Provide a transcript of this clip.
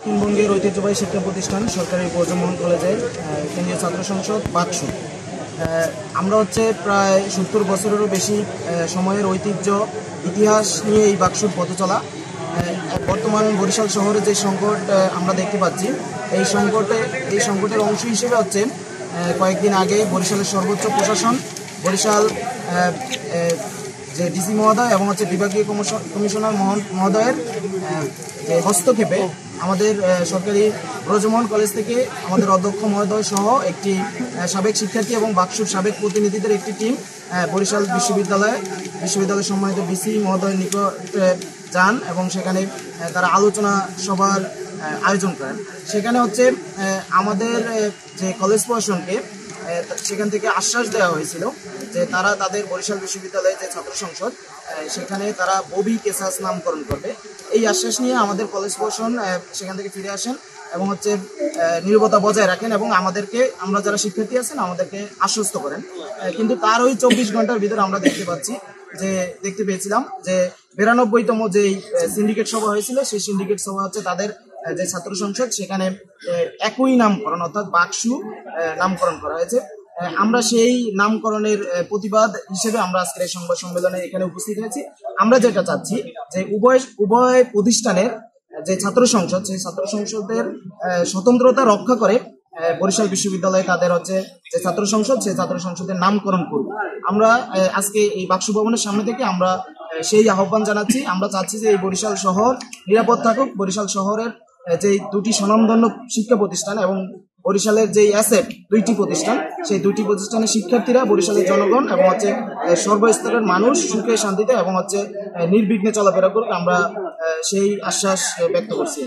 পশ্চিমবঙ্গের ঐতিহ্যবাহী শিক্ষা প্রতিষ্ঠান সরকারি ব্রজমোহন কলেজের কেন্দ্রীয় ছাত্র সংসদ বাকসু। আমরা প্রায় 70 বছরেরও বেশি সময়ের ঐতিহ্য ইতিহাস নিয়ে এই বাকসুর পথ চলা। বর্তমান বরিশাল শহরে যে সংকট আমরা দেখতে পাচ্ছি, এই সংকটের অংশ হিসেবে কয়েকদিন আগে বরিশালের সর্বোচ্চ প্রশাসন, বরিশাল যে ডিসি মহোদয় এবং বিভাগীয় কমিশনার মহোদয়ের যে হস্তক্ষেপে আমাদের সরকারি ব্রজমোহন কলেজ থেকে আমাদের অধ্যক্ষ মহোদয় সহ একটি সাবেক শিক্ষার্থী এবং বাকসুর সাবেক প্রতিনিধিদের একটি টিম বরিশাল বিশ্ববিদ্যালয় সম্মানিত বিসি মহোদয়ের নিকট যান এবং সেখানে তারা আলোচনা সভার আয়োজন করেন। সেখানে আমাদের যে কলেজ প্রশাসনকে সেখান থেকে আশ্বাস দেওয়া হয়েছিল যে তারা তাদের বরিশাল বিশ্ববিদ্যালয়ের যে ছাত্র সংসদ সেখানে তারা ববি কেসাস নামকরণ করবে। এই আশ্বাস নিয়ে আমাদের কলেজ প্রশাসন সেখান থেকে ফিরে আসেন এবং নীরবতা বজায় রাখেন এবং আমরা যারা শিক্ষার্থী আছেন আমাদেরকে আশ্বস্ত করেন। কিন্তু তার ওই 24 ঘন্টার ভিতরে আমরা দেখতে পেয়েছিলাম যে 92তম যে সিন্ডিকেট সভা হয়েছিল, সেই সিন্ডিকেট সভা তাদের যে ছাত্র সংসদ সেখানে একই নামকরণ অর্থাৎ বাকসু নামকরণ করা হয়েছে। আমরা সেই নামকরণের প্রতিবাদ হিসেবে আমরা আজকের এই সংবাদ সম্মেলনে এখানে উপস্থিত হয়েছি। আমরা যেটা চাচ্ছি যে উভয় প্রতিষ্ঠানের যে ছাত্র সংসদ, সেই ছাত্র সংসদের স্বতন্ত্রতা রক্ষা করে বরিশাল বিশ্ববিদ্যালয়ে তাদের যে ছাত্র সংসদ, সেই ছাত্র সংসদের নামকরণ করব। আমরা আজকে এই বাকসু ভবনের সামনে থেকে আমরা সেই আহ্বান জানাচ্ছি। আমরা চাচ্ছি যে এই বরিশাল শহর নিরাপদ থাকুক। বরিশাল শহরের যে দুটি স্বনামধন্য শিক্ষা প্রতিষ্ঠান এবং বরিশালের যে অ্যাসেট দুইটি প্রতিষ্ঠান, সেই দুইটি প্রতিষ্ঠানের শিক্ষার্থীরা, বরিশালের জনগণ এবং সর্বস্তরের মানুষ সুখে শান্তিতে এবং নির্বিঘ্নে চলাফেরা করুক, আমরা সেই আশ্বাস ব্যক্ত করছি।